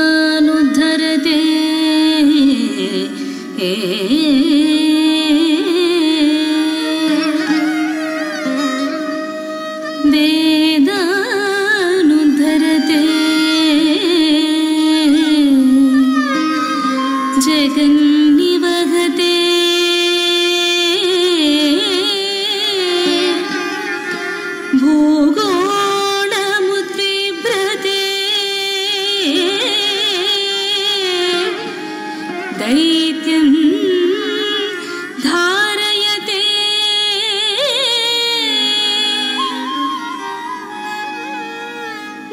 वेदानुद्धरते वेदानुद्धरते जगन्निवहते भूगोळमुद्बिभ्रते दैत्यं धारयते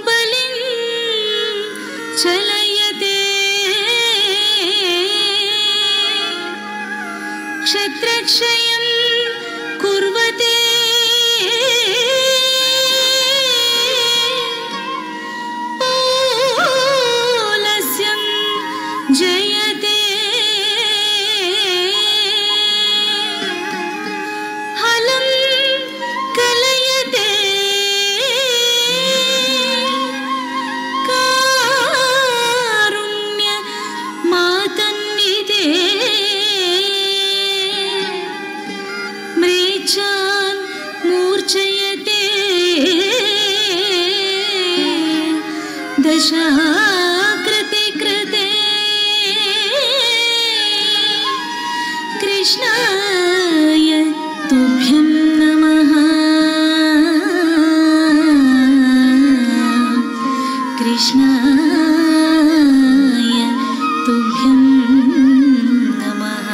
बलिं चलयते क्षत्रक्षयं कुर्वते ओलस्यं जयते हलं कलयते कारुण्य मातन्विते म्रेच्छान् मूर्छयते दशाकृति कृते कृष्णाय तुभ्यं नमः कृष्णाय तुभ्यं नमः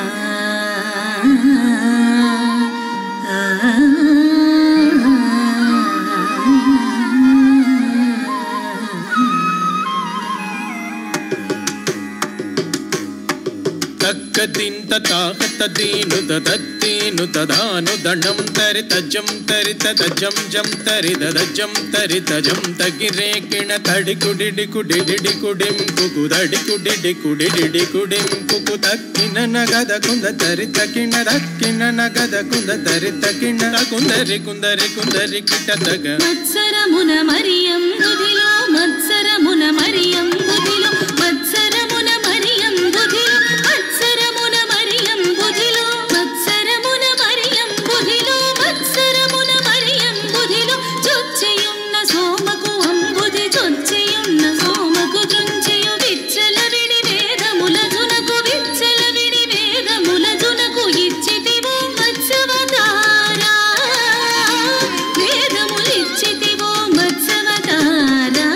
तक्कदिन्त ताकतदीनु तदत्तीनु तदानु दण्डं तरि तज्जं तरि तजं जं तरि दजं तरि तजं तगिरे किण तडि कुडिडि कुडिडि कुडिं कुकुदडि कुडिडि कुडिडि कुडिं कुकु तक्किन नगद कुंद तरि तकिन दक्किन नगद कुंद तरि तकिन कुंदरि कुंदरि कुंदरि किट तग मत्सरमुन मरियं बुधिलो मत्सरमुन मरियं बुधिलो मत्सरमुन मरियं बुधिलो मत्सरमुन मरियं बुधिलो मत्सरमुन मरियं बुधिलो मत्सरमुन मरियं बुधिलो चొచ్చెయున్న సోమకు అంబుది చొచ్చెయున్న సోమకు త్రుంచెయు విచ్చల విడి వేదముల జునకు విచ్చల విడి వేదముల జునకు ఇచ్చితివో మత్సవతారా వేదములు ఇచ్చితివో మత్సవతారా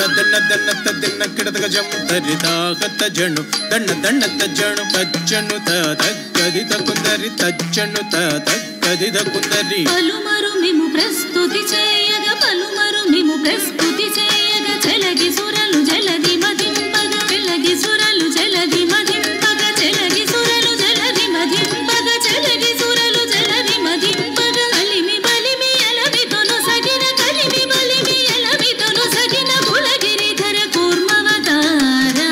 తదన్న దన్న తదిన్న కిడతగ జం తరి తాగత జను దన్న దన్న తజను తజ్జను తగది తకుందరి తజ్జను తగది తకుందరి పలుమరు మిము ప్రస్తుతి చేయగ పలుమరు మిము ప్రస్తుతి చేయగ చెలగి సురలు జలది మదింపగ చెలగి సురలు జలది మదింపగ చెలగి సురలు జలది మదింపగ చెలగి సురలు జలది మదింపగ కలిమి బలిమి ఎలవితోను సగిన కలిమి బలిమి ఎలవితోను సగిన కులగిరిధర కూర్మవతారా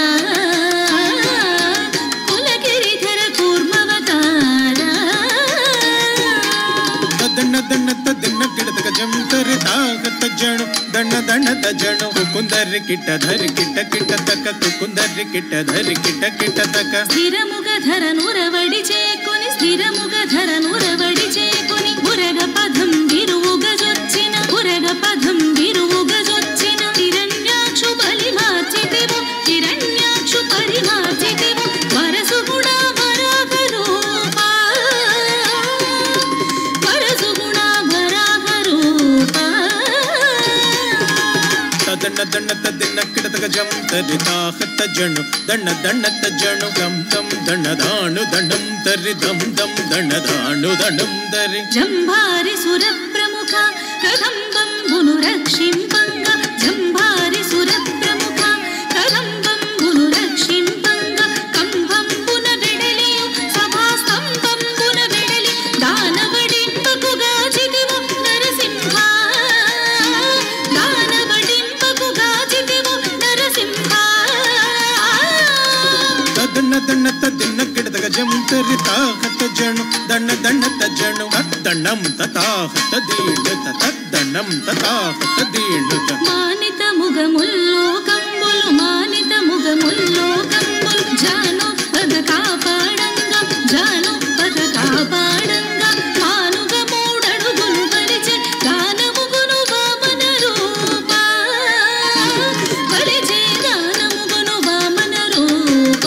కులగిరిధర కూర్మవతారా దన్న దన్న తదిన్న కిడతగ జం తరి తాగత జను దన్న దన్న తజను కుకుందరి కిట ధరి కిట కిట తక కుకుందరి కిట ధరి కిట కిట తక స్థిరముగ ధరనురవడి చేకొని స్థిరముగ ధరనురవడి చేకొని ఉరగ పదం విరువుగ జొచ్చిన ఉరగ పదం విరువుగ జొచ్చిన హిరణ్యాక్షు బలి మార్చితివు హిరణ్యాక్షు బలి మార్చితివు వరసు గుణ వరాహ రూప వరసు గుణ వరాహ రూప తదన్న దన్న తదిన్న కిడతగ జం తరి తాగత జను దన్న దన్న తజను గం తం దన్న దాను దండం తరి దం దం దన్న దాను దండం దరి జంభారి సుర ప్రముఖ కదంబంబును రక్షింపంగ జంభారి సుర ప్రముఖ కదంబంబును రక్షింపంగ కంభంబున వెడలియు సభాస్తంభంబున వెడలి దానవడింపకుగా చితివు నరసి ಜಂ ತರಿತ ಹತ ಜಣು ದಣ್ಣ ದಣ್ಣ ತಜ್ಜಣು ದಣ್ಣಂ ತತಾಹತ ದೀಂಡುತ ತದ್ದಣ್ಣಂ ತತಾಹತ ದೀಂಡುತ మానిత ముగముల్లో కంబులు మానిత ముగముల్లో కంబులు జాను పద కాపాడంగా జాను పద కాపాడంగా మానుగ మూడడుగులు పరిచే గానముగును వామన రూప పరిచే గానముగును వామన రూప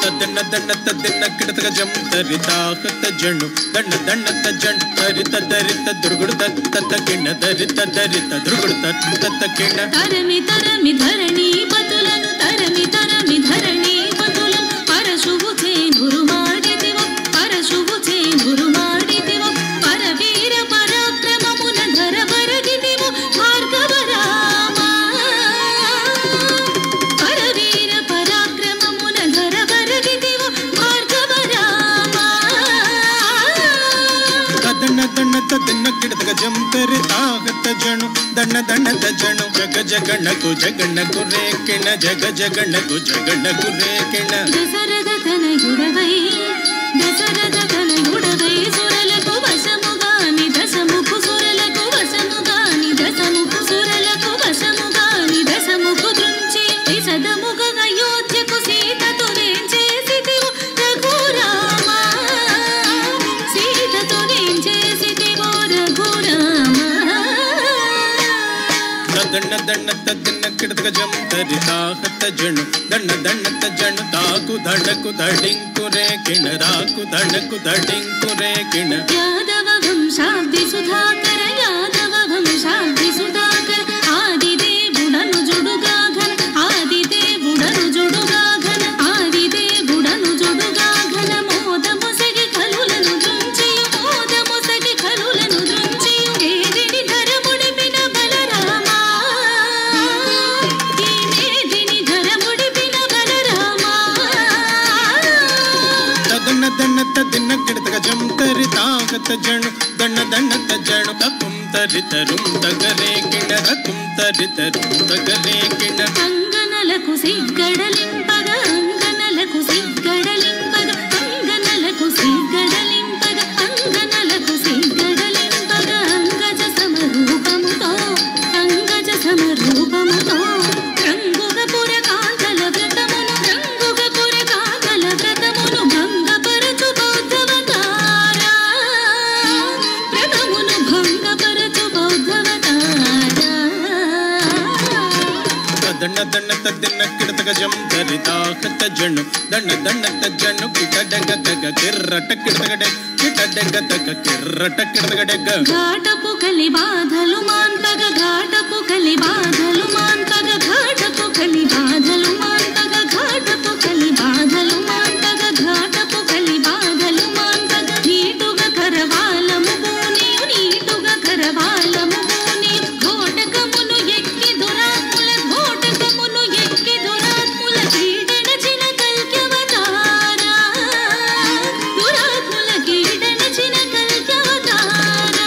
తద్దన్న దన్న తద్దన్న కిడతగ జం తరితా హత జణు దన్న దన్న తజ్జణు తరిత దరిత దుర్గుడు తత్త కిణ దరిత దరిత దుర్గుడు తత్త కిణ తరమి తరమి ధరణి పతులను తరమి తరమి ధరణి పతులను పరశువు చేనురు మాడితివ పరశువు చేనురు మాడితివ పరవీర పరాక్రమమున ధర బరగితివ భార్గవ రామ పరవీర పరాక్రమమున ధర బరగితివ భార్గవ రామ తద్దన్న దన్న తద్దన్న కిడతగ జం తరితా హత జణు దన్న దన్న తజ్జణు జగ జగణకు జగణకు రేకిణ జగ జగణకు జగణకు రేకిణ దశరథ తనయుడవై దశరథ తనయుడవై సురలకు వశముగాని దశముఖు సురలకు వశముగాని దశముఖు సురలకు వశముగాని దశముఖు దృంచి విశదముగ అయోధ్యకు సీతతో నేం చేసితివు రఘురామ సీతతో నేం చేసితివు రఘురామ దన్న దన్న తద్దన్న కిడతగ జం తరితా హత జణు దన్న దన్న తజ్జణు తాకు దడకు దడింకు రేకిణ రాకు దడకు దడింకు రేకిణ యాదవ వంశాబ్ది సుధాకర యాదవ వంశాబ్ది సుధాకర ఆదిదేవుడను జుడుగాఘన ఆదిదేవుడను జుడుగాఘన ఆదిదేవుడను జుడుగాఘన మోదముసగి కలులను దృంచియు మోదముసగి కలులను దృంచియు ఏదిని ధరముడిపిన బలరామ ఈ మేదిని ధరముడిపిన బలరామ తదన్న దన్న తదిన్న కిడతగ జం తరితా హత జణు దన్న దన్న తజ్జణు తకుం తరితరుం తగరేకిణ రకుం తరితరుం తగరేకిణ అంగనలకు సిగ్గడలింపగ అంగనలకు సిగ్గడలింపగ అంగనలకు సిగ్గడలింపగ అంగనలకు సిగ్గడలింపగ అంగజ సమరూపముతో అంగజ సమరూపముతో రంగుగ పురకాంతల వ్రతమును రంగుగ పురకాంతల వ్రతమును భంగపరచు బౌద్ధవతార వ్రతమును భంగపరచు బౌద్ధవతార దన్న దన్న తద్దన్న కిడతగ జం తరితా హత జణు దన్న దన్న తజ్జణు కిటడగ తగ కిర్రట కిడతగడ కిటడగ తగ కిర్రట కిడతగడగ ఘాటపు కలి బాధలు మాన్పగ ఘాటపు కలి బాధలు మాన్పగ ఘాటపు కలి బాధలు మాన్పగ ఘాటపు కలి బాధలు మాన్పగ ఘాటపు కలి బాధలు మాన్పగ నీటుగా కరవాలము పూనియు నీటుగా కరవాలము పూనియు ఘోటకమును ఎక్కి దురాత్ముల ఘోటకమును ఎక్కి దురాత్ముల కీడనచిన కల్క్యవతార దురాత్ముల కీడనచిన కల్క్యవతార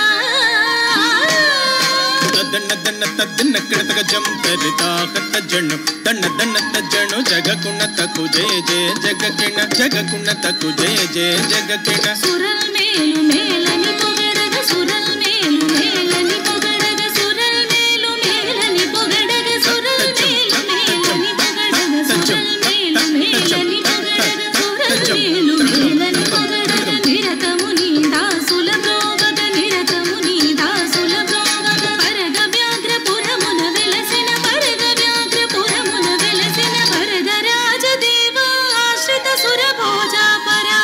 దన్న దన్న తద్దన్న కిడతగ జం తరితా హత జణు దన్న దన్న తజ్జణు జగకుణ తకు జయ జయ జగకిణ జగకుణ తకు జయ జయ జగకిణ సురల్ మేలు మేలని పొగడగ సురల్ మేలు మేలని పొగడగ సురల్ మేలు మేలని పొగడగ సురల్ మేలు మేలని పొగడగ సురల్ మేలు మేలని పొగడగ సురల్ మేలు మేలని పొగడగ నిరతము నీ దాసుల ప్రోవగ నిరతము నీ దాసుల ప్రోవగ పరగ వ్యాఘ్రపురమున వెలసిన పరగ వ్యాఘ్రపురమున వెలసిన వరద రాజదేవ ఆశ్రిత సురభోజా పరా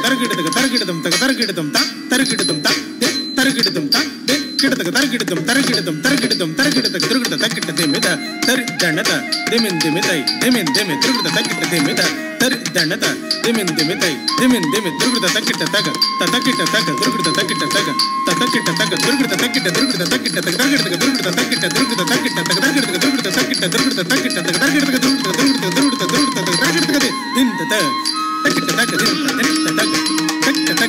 తరగిడతగ తరగిడతం తగ తరగిడతం త తరగిడతం త తరగిడతం త కిడతగ తరగిడతం తరగిడతం తరగిడతం తరగిడతగ తిరుగుడ తక్కిట దేమిద తరి దండత దెమిన్ దెమితై దెమిన్ దెమి తిరుగుడ తక్కిట దేమిద తరి దండత దెమిన్ దెమితై దెమిన్ దెమి తిరుగుడ తక్కిట తగ తక్కిట తగ తిరుగుడ తక్కిట తగ తక్కిట తగ తిరుగుడ తక్కిట తిరుగుడ తక్కిట తగ తరగిడతగ తిరుగుడ తక్కిట తిరుగుడ తక్కిట తగ తరగిడతగ తిరుగుడ తక్కిట తిరుగుడ తక్కిట తగ తరగిడతగ తిరుగుడ తిరుగుడ తిరుగుడ తిరుగుడ తగ తరగిడతగ దింత తక్కిట తగ దింత తగ తక్కిట తగ తగ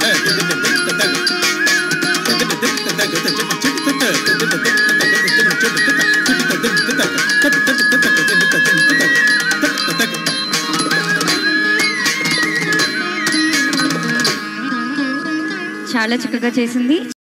తగ తగ చాలా చక్కగా చేసింది.